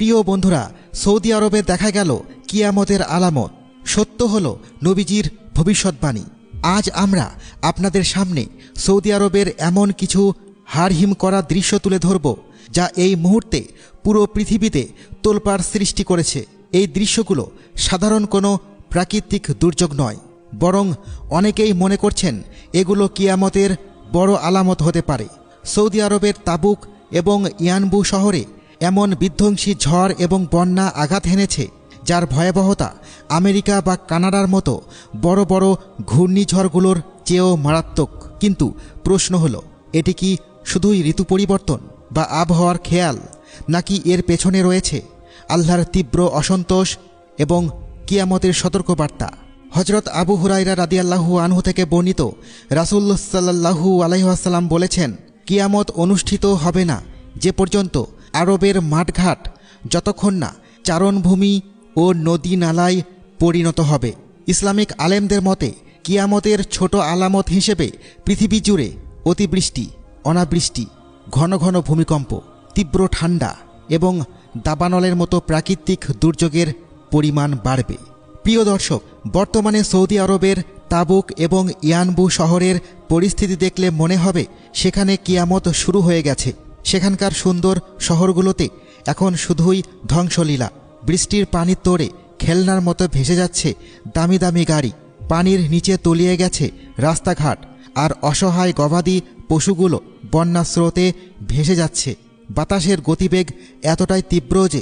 প্রিয় বন্ধুরা, সৌদি আরবে দেখা গেল কিয়ামতের আলামত। সত্য হল নবীজির ভবিষ্যৎবাণী। আজ আমরা আপনাদের সামনে সৌদি আরবের এমন কিছু হাড়হিম করা দৃশ্য তুলে ধরব, যা এই মুহূর্তে পুরো পৃথিবীতে তোলপাড় সৃষ্টি করেছে। এই দৃশ্যগুলো সাধারণ কোনো প্রাকৃতিক দুর্যোগ নয়, বরং অনেকেই মনে করছেন এগুলো কিয়ামতের বড় আলামত হতে পারে। সৌদি আরবের তাবুক এবং ইয়ানবু শহরে এমন বিধ্বংসী ঝড় এবং বন্যা আঘাত হেনেছে, যার ভয়াবহতা আমেরিকা বা কানাডার মতো বড় বড় ঘূর্ণিঝড়গুলোর চেয়েও মারাত্মক। কিন্তু প্রশ্ন হলো, এটি কি শুধুই ঋতু পরিবর্তন বা আবহাওয়ার খেয়াল, নাকি এর পেছনে রয়েছে আল্লাহর তীব্র অসন্তোষ এবং কিয়ামতের সতর্কবার্তা? হজরত আবু হুরায়রা রাদিয়াল্লাহু আনহু থেকে বর্ণিত, রাসূল সাল্লাল্লাহু আলাইহি ওয়াসাল্লাম বলেছেন, কিয়ামত অনুষ্ঠিত হবে না যে পর্যন্ত আরবের মাঠঘাট যতক্ষণ না চারণভূমি ও নদী নালায় পরিণত হবে। ইসলামিক আলেমদের মতে কিয়ামতের ছোট আলামত হিসেবে পৃথিবী জুড়ে অতিবৃষ্টি, অনাবৃষ্টি, ঘন ঘন ভূমিকম্প, তীব্র ঠান্ডা এবং দাবানলের মতো প্রাকৃতিক দুর্যোগের পরিমাণ বাড়বে। প্রিয় দর্শক, বর্তমানে সৌদি আরবের তাবুক এবং ইয়ানবু শহরের পরিস্থিতি দেখলে মনে হবে সেখানে কিয়ামত শুরু হয়ে গেছে। সেখানকার সুন্দর শহরগুলোতে এখন শুধুই ধ্বংসলীলা। বৃষ্টির পানির তোড়ে খেলনার মতো ভেসে যাচ্ছে দামি দামি গাড়ি, পানির নিচে তলিয়ে গেছে রাস্তাঘাট, আর অসহায় গবাদি পশুগুলো বন্যার স্রোতে ভেসে যাচ্ছে। বাতাসের গতিবেগ এতটাই তীব্র যে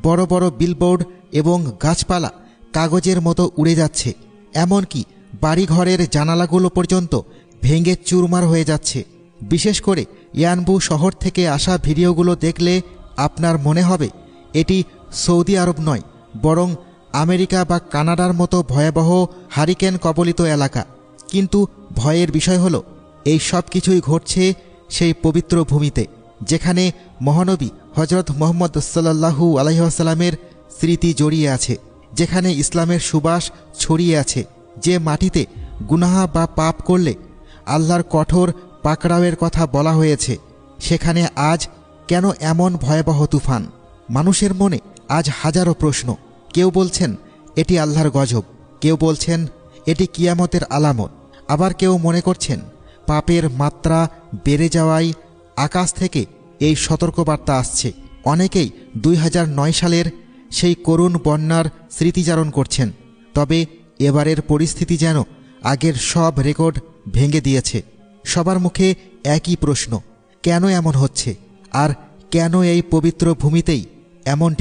বড় বড় বিলবোর্ড এবং গাছপালা কাগজের মতো উড়ে যাচ্ছে। এমনকি বাড়িঘরের জানালাগুলো পর্যন্ত ভেঙে চুরমার হয়ে যাচ্ছে। বিশেষ করে ইয়ানবু শহর থেকে আসা ভিডিওগুলো দেখলে আপনার মনে হবে এটি সৌদি আরব নয়, বরং আমেরিকা বা কানাডার মতো ভয়াবহ হারিকেন কবলিত এলাকা। কিন্তু ভয়ের বিষয় হলো, এই সব কিছুই ঘটছে সেই পবিত্র ভূমিতে, যেখানে মহানবী হজরত মুহাম্মদ সাল্লাল্লাহু আলাইহি ওয়াসাল্লামের স্মৃতি জড়িয়ে আছে, যেখানে ইসলামের সুবাস ছড়িয়ে আছে, যে মাটিতে গুনাহ বা পাপ করলে আল্লাহর কঠোর পাকড়াওয়ের কথা বলা হয়েছে। সেখানে আজ কেন এমন ভয়াবহ তুফান? মানুষের মনে আজ হাজারো প্রশ্ন। কেউ বলছেন এটি আল্লাহর গজব, কেউ বলছেন এটি কিয়ামতের আলামত, আবার কেউ মনে করছেন পাপের মাত্রা বেড়ে যাওয়ায় আকাশ থেকে এই সতর্কবার্তা আসছে। অনেকেই 2009 সালের সেই করুণ বন্যার স্মৃতিচারণ করছেন। তবে এবারের পরিস্থিতি যেন আগের সব রেকর্ড ভেঙে দিয়েছে। সবার মুখে একই প্রশ্ন, কেন এমন হচ্ছে, আর কেন এই পবিত্র ভূমিতেই এমনটি